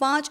5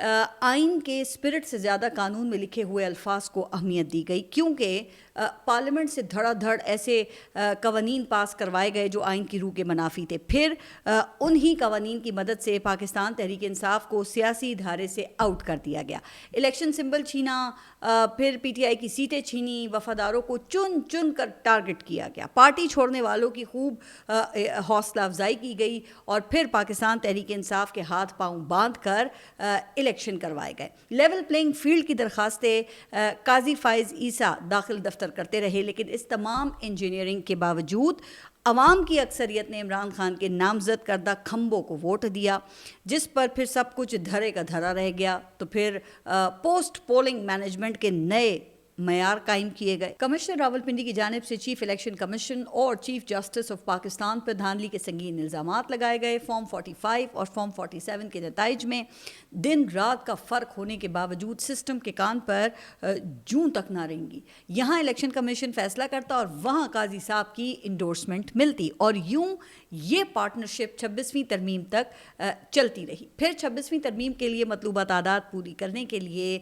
آئین کے اسپرٹ سے زیادہ قانون میں لکھے ہوئے الفاظ کو اہمیت دی گئی، کیونکہ پارلیمنٹ سے دھڑا دھڑ ایسے قوانین پاس کروائے گئے جو آئین کی روح کے منافی تھے. پھر انہی قوانین کی مدد سے پاکستان تحریک انصاف کو سیاسی دھارے سے آؤٹ کر دیا گیا. الیکشن سمبل چھینا، پھر پی ٹی آئی کی سیٹیں چھینی، وفاداروں کو چن چن کر ٹارگٹ کیا گیا، پارٹی چھوڑنے والوں کی خوب حوصلہ افزائی کی گئی، اور پھر پاکستان تحریک انصاف کے ہاتھ پاؤں باندھ کر الیکشن کروائے گئے. لیول پلینگ فیلڈ کی درخواستیں قاضی فائز عیسیٰ داخل دفتر کرتے رہے، لیکن اس تمام انجینئرنگ کے باوجود عوام کی اکثریت نے عمران خان کے نامزد کردہ کھمبوں کو ووٹ دیا، جس پر پھر سب کچھ دھرے کا دھرا رہ گیا. تو پھر پوسٹ پولنگ مینجمنٹ کے نئے معیار قائم کیے گئے. کمشنر راولپنڈی کی جانب سے چیف الیکشن کمیشن اور چیف جسٹس آف پاکستان پر دھاندلی کے سنگین الزامات لگائے گئے. فارم 45 اور فارم 47 کے نتائج میں دن رات کا فرق ہونے کے باوجود سسٹم کے کان پر جوں تک نہ رہیں. یہاں الیکشن کمیشن فیصلہ کرتا اور وہاں قاضی صاحب کی انڈورسمنٹ ملتی، اور یوں یہ پارٹنرشپ 26ویں ترمیم تک چلتی رہی. پھر 26ویں ترمیم کے لیے مطلوبہ تعداد پوری کرنے کے لیے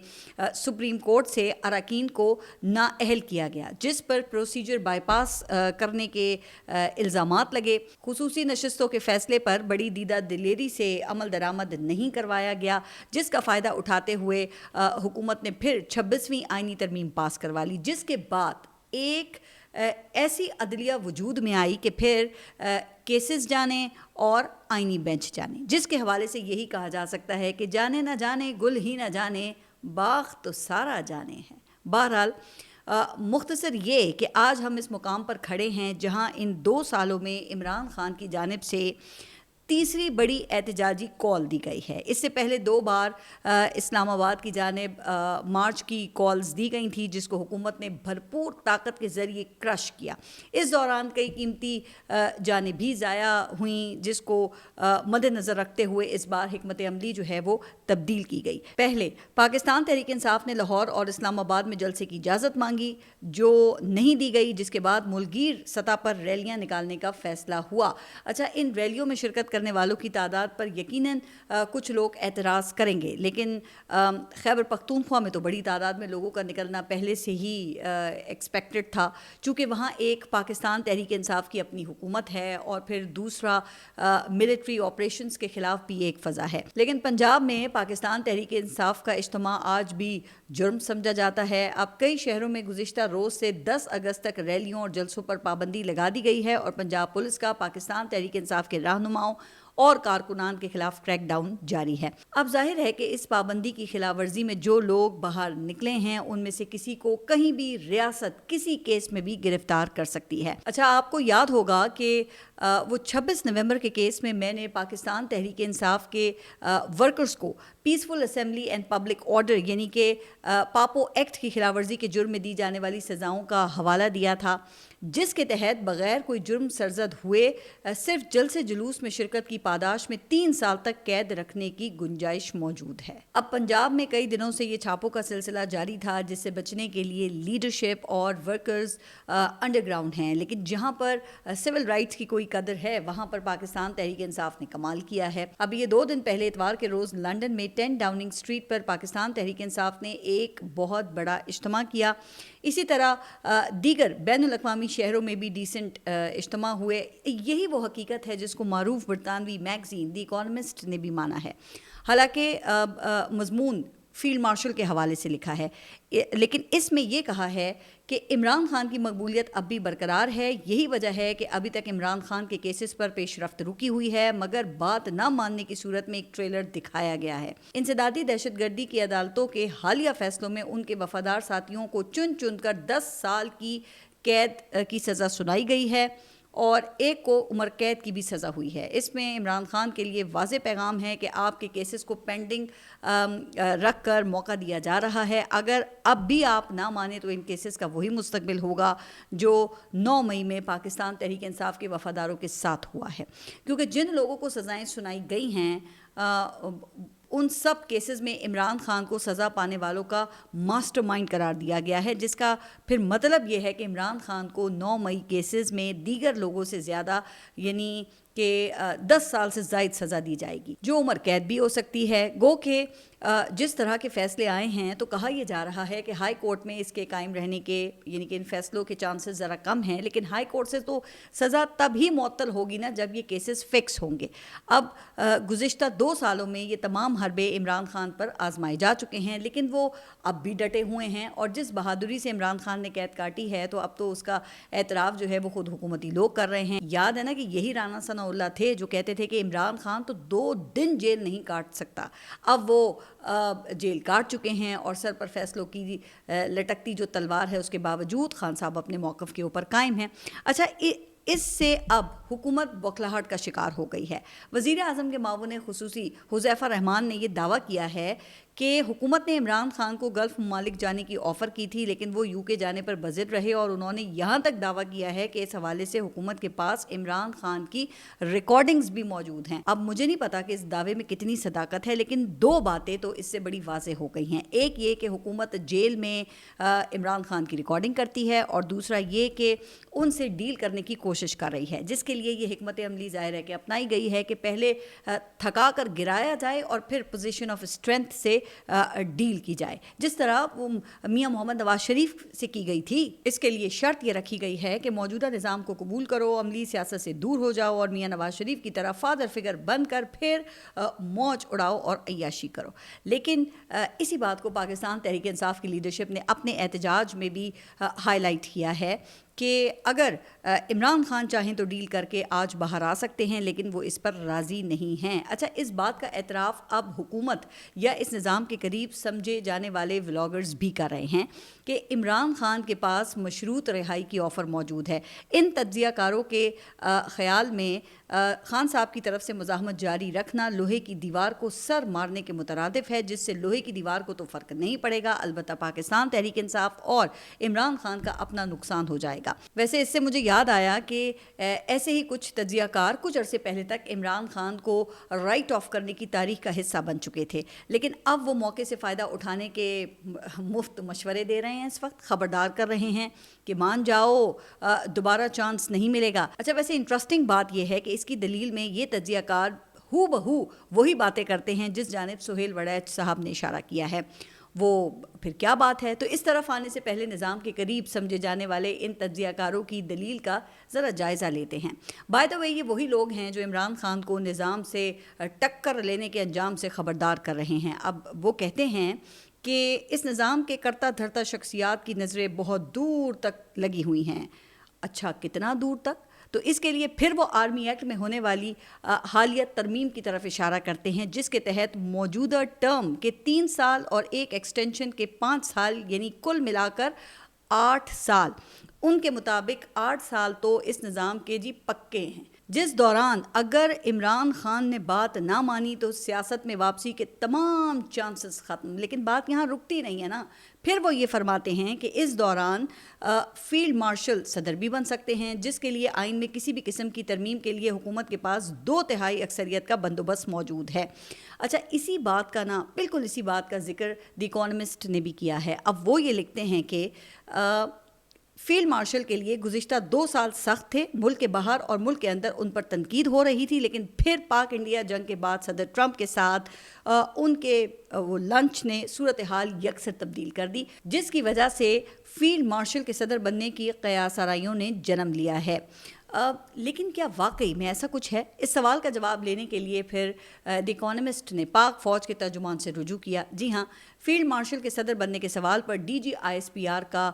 سپریم کورٹ سے اراکین کو نااہل کیا گیا، جس پر پروسیجر بائی پاس کرنے کے الزامات لگے. خصوصی نشستوں کے فیصلے پر بڑی دیدہ دلیری سے عمل درآمد نہیں کروایا گیا، جس کا فائدہ اٹھاتے ہوئے حکومت نے پھر 26ویں آئینی ترمیم پاس کروا لی، جس کے بعد ایک ایسی عدلیہ وجود میں آئی کہ پھر کیسز جانے اور آئینی بینچ جانے، جس کے حوالے سے یہی کہا جا سکتا ہے کہ جانے نہ جانے گل ہی نہ جانے، باغ تو سارا جانے ہے. بہرحال مختصر یہ کہ آج ہم اس مقام پر کھڑے ہیں جہاں ان 2 سالوں میں عمران خان کی جانب سے تیسری بڑی احتجاجی کال دی گئی ہے. اس سے پہلے 2 بار اسلام آباد کی جانب مارچ کی کالز دی گئی تھیں، جس کو حکومت نے بھرپور طاقت کے ذریعے کرش کیا. اس دوران کئی قیمتی جانیں بھی ضائع ہوئیں، جس کو مد نظر رکھتے ہوئے اس بار حکمت عملی جو ہے وہ تبدیل کی گئی. پہلے پاکستان تحریک انصاف نے لاہور اور اسلام آباد میں جلسے کی اجازت مانگی، جو نہیں دی گئی، جس کے بعد ملکگیر سطح پر ریلیاں نکالنے کا فیصلہ ہوا. اچھا، ان ریلیوں میں شرکت کرنے والوں کی تعداد پر یقیناً کچھ لوگ اعتراض کریں گے، لیکن خیبر پختونخوا میں تو بڑی تعداد میں لوگوں کا نکلنا پہلے سے ہی ایکسپیکٹڈ تھا، چونکہ وہاں ایک پاکستان تحریک انصاف کی اپنی حکومت ہے اور پھر دوسرا ملٹری آپریشنز کے خلاف بھی ایک فضا ہے. لیکن پنجاب میں پاکستان تحریک انصاف کا اجتماع آج بھی جرم سمجھا جاتا ہے. اب کئی شہروں میں گزشتہ روز سے 10 اگست تک ریلیوں اور جلسوں پر پابندی لگا دی گئی ہے، اور پنجاب پولیس کا پاکستان تحریک انصاف کے رہنماؤں اور کارکنان کے خلاف کریک ڈاؤن جاری ہے. اب ظاہر ہے کہ اس پابندی کی خلاف ورزی میں جو لوگ باہر نکلے ہیں ان میں سے کسی کو کہیں بھی ریاست کسی کیس میں بھی گرفتار کر سکتی ہے. اچھا، آپ کو یاد ہوگا کہ وہ 26 نومبر کے کیس میں نے پاکستان تحریک انصاف کے ورکرز کو peaceful assembly and public order یعنی کہ پاپو ایکٹ کی خلاف ورزی کے جرم میں دی جانے والی سزاؤں کا حوالہ دیا تھا، جس کے تحت بغیر کوئی جرم سرزد ہوئے صرف جلسے جلوس میں شرکت کی پاداش میں 3 سال تک قید رکھنے کی گنجائش موجود ہے. اب پنجاب میں کئی دنوں سے یہ چھاپوں کا سلسلہ جاری تھا، جس سے بچنے کے لیے لیڈرشپ اور ورکرز انڈر گراؤنڈ ہیں، لیکن جہاں پر سول رائٹس کی کوئی قدر ہے وہاں پر پاکستان تحریک انصاف نے کمال کیا ہے. اب یہ 2 دن پہلے اتوار کے روز لندن میں 10 ڈاؤننگ اسٹریٹ پر پاکستان تحریک انصاف نے ایک بہت بڑا اجتماع کیا. اسی طرح دیگر بین الاقوامی شہروں میں بھی ڈیسنٹ اجتماع ہوئے. یہی وہ حقیقت ہے جس کو معروف برطانوی میگزین دی اکانومسٹ نے بھی مانا ہے. حالانکہ مضمون فیلڈ مارشل کے حوالے سے لکھا ہے، لیکن اس میں یہ کہا ہے کہ عمران خان کی مقبولیت اب بھی برقرار ہے. یہی وجہ ہے کہ ابھی تک عمران خان کے کیسز پر پیش رفت رکی ہوئی ہے، مگر بات نہ ماننے کی صورت میں ایک ٹریلر دکھایا گیا ہے. انسدادی دہشت گردی کی عدالتوں کے حالیہ فیصلوں میں ان کے وفادار ساتھیوں کو چن چن کر 10 سال کی قید کی سزا سنائی گئی ہے، اور ایک کو عمر قید کی بھی سزا ہوئی ہے. اس میں عمران خان کے لیے واضح پیغام ہے کہ آپ کے کیسز کو پینڈنگ رکھ کر موقع دیا جا رہا ہے. اگر اب بھی آپ نہ مانیں تو ان کیسز کا وہی مستقبل ہوگا جو 9 مئی میں پاکستان تحریک انصاف کے وفاداروں کے ساتھ ہوا ہے. کیونکہ جن لوگوں کو سزائیں سنائی گئی ہیں ان سب کیسز میں عمران خان کو سزا پانے والوں کا ماسٹر مائنڈ قرار دیا گیا ہے، جس کا پھر مطلب یہ ہے کہ عمران خان کو 9 مئی کیسز میں دیگر لوگوں سے زیادہ یعنی کہ 10 سال سے زائد سزا دی جائے گی، جو عمر قید بھی ہو سکتی ہے۔ گو کہ جس طرح کے فیصلے آئے ہیں تو کہا یہ جا رہا ہے کہ ہائی کورٹ میں اس کے قائم رہنے کے یعنی کہ ان فیصلوں کے چانسز ذرا کم ہیں، لیکن ہائی کورٹ سے تو سزا تب ہی معطل ہوگی نا جب یہ کیسز فکس ہوں گے۔ اب گزشتہ 2 سالوں میں یہ تمام حربے عمران خان پر آزمائے جا چکے ہیں، لیکن وہ اب بھی ڈٹے ہوئے ہیں، اور جس بہادری سے عمران خان نے قید کاٹی ہے تو اب تو اس کا اعتراف جو ہے وہ خود حکومتی لوگ کر رہے ہیں۔ یاد ہے نا کہ یہی رانا ثناء اللہ تھے جو کہتے تھے کہ عمران خان تو 2 دن جیل نہیں کاٹ سکتا، اب وہ جیل کاٹ چکے ہیں، اور سر پر فیصلوں کی لٹکتی جو تلوار ہے اس کے باوجود خان صاحب اپنے موقف کے اوپر قائم ہیں۔ اچھا، اس سے اب حکومت بوکھلاہٹ کا شکار ہو گئی ہے۔ وزیر اعظم کے معاون خصوصی حذیفہ رحمان نے یہ دعویٰ کیا ہے کہ حکومت نے عمران خان کو گلف ممالک جانے کی آفر کی تھی، لیکن وہ یو کے جانے پر بضد رہے، اور انہوں نے یہاں تک دعویٰ کیا ہے کہ اس حوالے سے حکومت کے پاس عمران خان کی ریکارڈنگز بھی موجود ہیں۔ اب مجھے نہیں پتا کہ اس دعوے میں کتنی صداقت ہے، لیکن 2 باتیں تو اس سے بڑی واضح ہو گئی ہیں۔ ایک یہ کہ حکومت جیل میں عمران خان کی ریکارڈنگ کرتی ہے، اور دوسرا یہ کہ ان سے ڈیل کرنے کی کوشش کر رہی ہے، جس کے لیے یہ حکمت عملی ظاہر ہے کہ اپنائی گئی ہے کہ پہلے تھکا کر گرایا جائے اور پھر پوزیشن آف اسٹرینتھ سے ڈیل کی جائے، جس طرح وہ میاں محمد نواز شریف سے کی گئی تھی۔ اس کے لیے شرط یہ رکھی گئی ہے کہ موجودہ نظام کو قبول کرو، عملی سیاست سے دور ہو جاؤ، اور میاں نواز شریف کی طرح فادر فگر بن کر پھر موج اڑاؤ اور عیاشی کرو۔ لیکن اسی بات کو پاکستان تحریک انصاف کی لیڈرشپ نے اپنے احتجاج میں بھی ہائی لائٹ کیا ہے کہ اگر عمران خان چاہیں تو ڈیل کر کے آج باہر آ سکتے ہیں، لیکن وہ اس پر راضی نہیں ہیں۔ اچھا، اس بات کا اعتراف اب حکومت یا اس نظام کے قریب سمجھے جانے والے ولاگرز بھی کر رہے ہیں کہ عمران خان کے پاس مشروط رہائی کی آفر موجود ہے۔ ان تجزیہ کاروں کے خیال میں خان صاحب کی طرف سے مزاحمت جاری رکھنا لوہے کی دیوار کو سر مارنے کے مترادف ہے، جس سے لوہے کی دیوار کو تو فرق نہیں پڑے گا، البتہ پاکستان تحریک انصاف اور عمران خان کا اپنا نقصان ہو جائے گا۔ ویسے اس سے مجھے یاد آیا کہ ایسے ہی کچھ تجزیہ کار کچھ عرصے پہلے تک عمران خان کو رائٹ آف کرنے کی تاریخ کا حصہ بن چکے تھے، لیکن اب وہ موقع سے فائدہ اٹھانے کے مفت مشورے دے رہے ہیں، اس وقت خبردار کر رہے ہیں کہ مان جاؤ، دوبارہ چانس نہیں ملے گا۔ اچھا، ویسے انٹرسٹنگ بات یہ ہے کہ اس کی دلیل میں یہ تجزیہ کار ہو بہو وہی باتیں کرتے ہیں جس جانب سہیل وڑیچ صاحب نے اشارہ کیا ہے۔ وہ پھر کیا بات ہے؟ تو اس طرف آنے سے پہلے نظام کے قریب سمجھے جانے والے ان تجزیہ کاروں کی دلیل کا ذرا جائزہ لیتے ہیں۔ بائی دا وے، یہ وہی لوگ ہیں جو عمران خان کو نظام سے ٹکر لینے کے انجام سے خبردار کر رہے ہیں۔ اب وہ کہتے ہیں کہ اس نظام کے کرتا دھرتا شخصیات کی نظریں بہت دور تک لگی ہوئی ہیں۔ اچھا، کتنا دور تک؟ تو اس کے لیے پھر وہ آرمی ایکٹ میں ہونے والی حالیہ ترمیم کی طرف اشارہ کرتے ہیں، جس کے تحت موجودہ ٹرم کے 3 سال اور ایک ایکسٹینشن کے 5 سال یعنی کل ملا کر 8 سال، ان کے مطابق 8 سال تو اس نظام کے پکے ہیں، جس دوران اگر عمران خان نے بات نہ مانی تو سیاست میں واپسی کے تمام چانسز ختم۔ لیکن بات یہاں رکتی نہیں ہے نا، پھر وہ یہ فرماتے ہیں کہ اس دوران فیلڈ مارشل صدر بھی بن سکتے ہیں، جس کے لیے آئین میں کسی بھی قسم کی ترمیم کے لیے حکومت کے پاس 2/3 اکثریت کا بندوبست موجود ہے۔ اچھا، اسی بات کا بالکل اسی بات کا ذکر دی اکانومسٹ نے بھی کیا ہے۔ اب وہ یہ لکھتے ہیں کہ فیلڈ مارشل کے لیے گزشتہ 2 سال سخت تھے، ملک کے باہر اور ملک کے اندر ان پر تنقید ہو رہی تھی، لیکن پھر پاک انڈیا جنگ کے بعد صدر ٹرمپ کے ساتھ ان کے وہ لنچ نے صورتحال یکسر تبدیل کر دی، جس کی وجہ سے فیلڈ مارشل کے صدر بننے کی قیاس آرائیوں نے جنم لیا ہے۔ لیکن کیا واقعی میں ایسا کچھ ہے؟ اس سوال کا جواب لینے کے لیے پھر دی اکانومسٹ نے پاک فوج کے ترجمان سے رجوع کیا۔ جی ہاں، فیلڈ مارشل کے صدر بننے کے سوال پر ڈی جی ISPR کا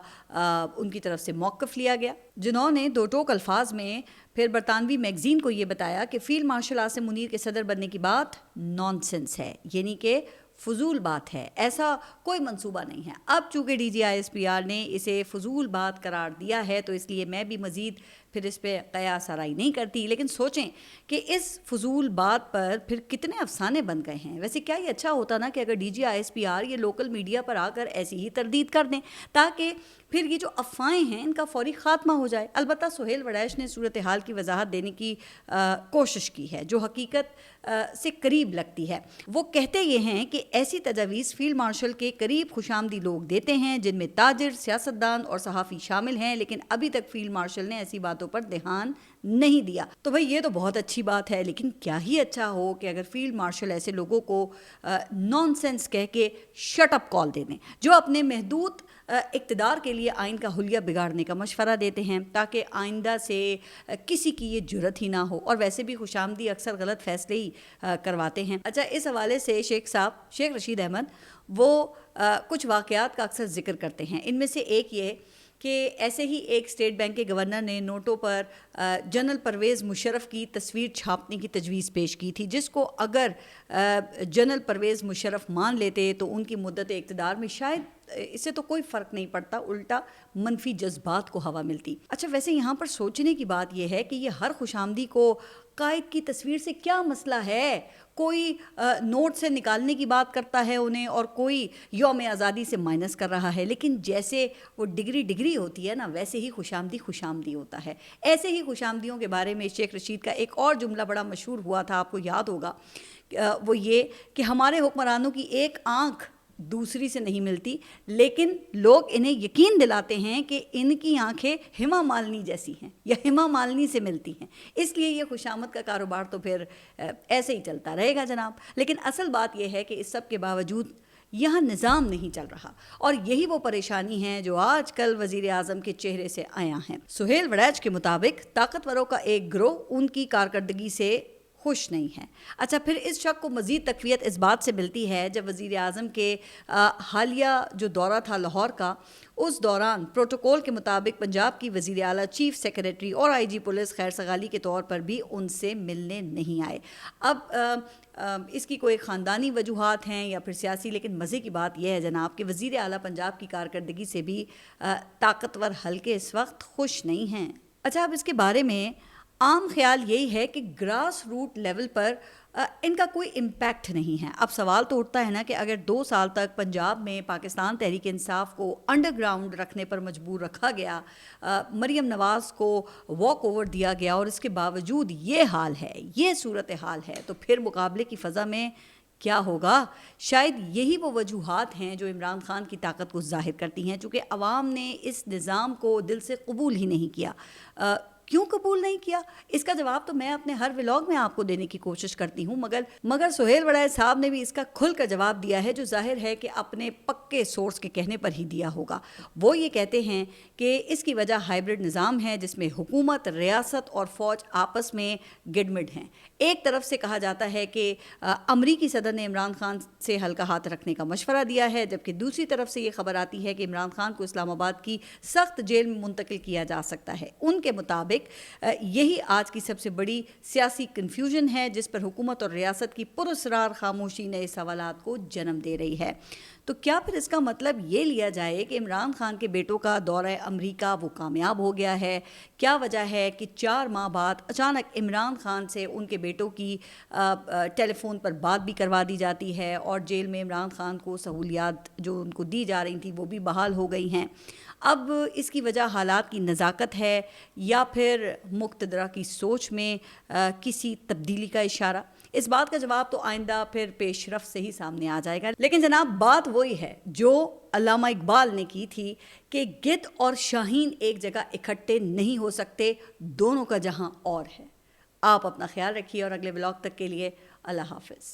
ان کی طرف سے موقف لیا گیا، جنہوں نے 2 ٹوک الفاظ میں پھر برطانوی میگزین کو یہ بتایا کہ فیلڈ مارشل عاصم منیر کے صدر بننے کی بات نان سینس ہے، یعنی کہ فضول بات ہے، ایسا کوئی منصوبہ نہیں ہے۔ اب چونکہ ڈی جی ISPR نے اسے فضول بات قرار دیا ہے تو اس لیے میں بھی مزید پھر اس پہ قیاس آرائی نہیں کرتی، لیکن سوچیں کہ اس فضول بات پر پھر کتنے افسانے بن گئے ہیں۔ ویسے کیا یہ اچھا ہوتا نا کہ اگر ڈی جی ISPR یہ لوکل میڈیا پر آ کر ایسی ہی تردید کر دیں، تاکہ پھر یہ جو افواہیں ہیں ان کا فوری خاتمہ ہو جائے۔ البتہ سہیل وڑیچ نے صورتحال کی وضاحت دینے کی کوشش کی ہے جو حقیقت سے قریب لگتی ہے۔ وہ کہتے یہ ہیں کہ ایسی تجاویز فیلڈ مارشل کے قریب خوش آمدی لوگ دیتے ہیں، جن میں تاجر، سیاستدان اور صحافی شامل ہیں، لیکن ابھی تک فیلڈ مارشل نے ایسی باتوں باتوں پر دھیان نہیں دیا۔ تو بھائی یہ تو بہت اچھی بات ہے، لیکن کیا ہی اچھا ہو کہ اگر فیلڈ مارشل ایسے لوگوں کو نان سینس کہہ کے شٹ اپ کال دے دیں، جو اپنے محدود اقتدار کے لیے آئین کا حلیہ بگاڑنے کا مشورہ دیتے ہیں تاکہ آئندہ سے کسی کی یہ جرت ہی نہ ہو، اور ویسے بھی خوش آمدی اکثر غلط فیصلے ہی کرواتے ہیں۔ اچھا، اس حوالے سے شیخ رشید احمد وہ کچھ واقعات کا اکثر ذکر کرتے ہیں۔ ان میں سے ایک یہ کہ ایسے ہی ایک اسٹیٹ بینک کے گورنر نے نوٹوں پر جنرل پرویز مشرف کی تصویر چھاپنے کی تجویز پیش کی تھی، جس کو اگر جنرل پرویز مشرف مان لیتے تو ان کی مدت اقتدار میں شاید اس سے تو کوئی فرق نہیں پڑتا، الٹا منفی جذبات کو ہوا ملتی۔ اچھا، ویسے یہاں پر سوچنے کی بات یہ ہے کہ یہ ہر خوش آمدی کو قائد کی تصویر سے کیا مسئلہ ہے؟ کوئی نوٹ سے نکالنے کی بات کرتا ہے انہیں، اور کوئی یوم آزادی سے مائنس کر رہا ہے، لیکن جیسے وہ ڈگری ہوتی ہے نا، ویسے ہی خوش آمدی ہوتا ہے۔ ایسے ہی خوش آمدیوں کے بارے میں شیخ رشید کا ایک اور جملہ بڑا مشہور ہوا تھا، آپ کو یاد ہوگا، وہ یہ کہ ہمارے حکمرانوں کی ایک آنکھ دوسری سے نہیں ملتی، لیکن لوگ انہیں یقین دلاتے ہیں کہ ان کی آنکھیں ہما مالنی جیسی ہیں یا ہما مالنی سے ملتی ہیں، اس لیے یہ خوش آمد کا کاروبار تو پھر ایسے ہی چلتا رہے گا جناب۔ لیکن اصل بات یہ ہے کہ اس سب کے باوجود یہاں نظام نہیں چل رہا، اور یہی وہ پریشانی ہے جو آج کل وزیر اعظم کے چہرے سے آیا ہیں۔ سہیل وڑیچ کے مطابق طاقتوروں کا ایک گروہ ان کی کارکردگی سے خوش نہیں ہے۔ اچھا، پھر اس شک کو مزید تقویت اس بات سے ملتی ہے جب وزیر اعظم کے حالیہ جو دورہ تھا لاہور کا، اس دوران پروٹوکول کے مطابق پنجاب کی وزیر اعلیٰ، چیف سیکریٹری اور آئی جی پولیس خیر سگالی کے طور پر بھی ان سے ملنے نہیں آئے۔ اب اس کی کوئی خاندانی وجوہات ہیں یا پھر سیاسی، لیکن مزے کی بات یہ ہے جناب کہ وزیر اعلیٰ پنجاب کی کارکردگی سے بھی طاقتور حلقے اس وقت خوش نہیں ہیں۔ اچھا، اب اس کے بارے میں عام خیال یہی ہے کہ گراس روٹ لیول پر ان کا کوئی امپیکٹ نہیں ہے۔ اب سوال تو اٹھتا ہے نا کہ اگر 2 سال تک پنجاب میں پاکستان تحریک انصاف کو انڈر گراؤنڈ رکھنے پر مجبور رکھا گیا، مریم نواز کو واک اوور دیا گیا، اور اس کے باوجود یہ حال ہے، یہ صورتحال ہے، تو پھر مقابلے کی فضا میں کیا ہوگا؟ شاید یہی وہ وجوہات ہیں جو عمران خان کی طاقت کو ظاہر کرتی ہیں، چونکہ عوام نے اس نظام کو دل سے قبول ہی نہیں کیا۔ کیوں قبول نہیں کیا؟ اس کا جواب تو میں اپنے ہر ولاگ میں آپ کو دینے کی کوشش کرتی ہوں، مگر سہیل وڑیچ صاحب نے بھی اس کا کھل کر جواب دیا ہے، جو ظاہر ہے کہ اپنے پکے سورس کے کہنے پر ہی دیا ہوگا۔ وہ یہ کہتے ہیں کہ اس کی وجہ ہائبرڈ نظام ہے، جس میں حکومت، ریاست اور فوج آپس میں گڈمڈ ہیں۔ ایک طرف سے کہا جاتا ہے کہ امریکی صدر نے عمران خان سے ہلکا ہاتھ رکھنے کا مشورہ دیا ہے، جبکہ دوسری طرف سے یہ خبر آتی ہے کہ عمران خان کو اسلام آباد کی سخت جیل میں منتقل کیا جا سکتا ہے۔ ان کے مطابق یہی آج کی سب سے بڑی سیاسی کنفیوژن ہے، جس پر حکومت اور ریاست کی پراسرار خاموشی نئے سوالات کو جنم دے رہی ہے۔ تو کیا پھر اس کا مطلب یہ لیا جائے کہ عمران خان کے بیٹوں کا دورہ امریکہ وہ کامیاب ہو گیا ہے؟ کیا وجہ ہے کہ 4 ماہ بعد اچانک عمران خان سے ان کے بیٹوں کی ٹیلی فون پر بات بھی کروا دی جاتی ہے، اور جیل میں عمران خان کو سہولیات جو ان کو دی جا رہی تھیں وہ بھی بحال ہو گئی ہیں؟ اب اس کی وجہ حالات کی نزاکت ہے یا پھر مقتدرہ کی سوچ میں کسی تبدیلی کا اشارہ؟ اس بات کا جواب تو آئندہ پھر پیش رفت سے ہی سامنے آ جائے گا، لیکن جناب بات وہی ہے جو علامہ اقبال نے کی تھی کہ گدھ اور شاہین ایک جگہ اکٹھے نہیں ہو سکتے، دونوں کا جہاں اور ہے۔ آپ اپنا خیال رکھیے، اور اگلے ولاگ تک کے لیے اللہ حافظ۔